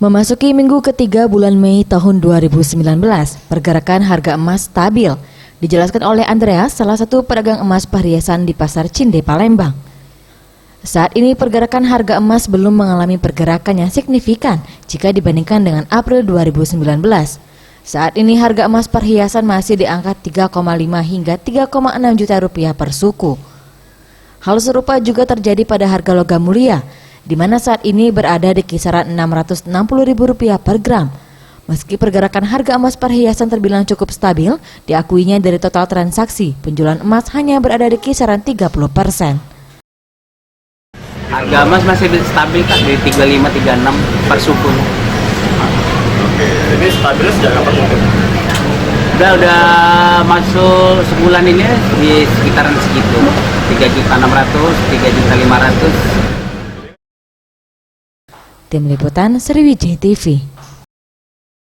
Memasuki minggu ketiga bulan Mei tahun 2019, pergerakan harga emas stabil. Dijelaskan oleh Andreas, salah satu pedagang emas perhiasan di Pasar Cinde, Palembang. Saat ini pergerakan harga emas belum mengalami pergerakan yang signifikan jika dibandingkan dengan April 2019. Saat ini harga emas perhiasan masih di angka 3,5 hingga 3,6 juta rupiah per suku. Hal serupa juga terjadi pada harga logam mulia, di mana saat ini berada di kisaran Rp660.000 per gram. Meski pergerakan harga emas perhiasan terbilang cukup stabil, diakuinya dari total transaksi, penjualan emas hanya berada di kisaran 30%. Harga emas masih stabil Kak, di 35-36 per suku. Oke, ini stabilnya sejak kapan mungkin? Udah masuk sebulan ini di sekitaran segitu, 3.600.000, 3.500.000. Tim Liputan Sriwijaya TV.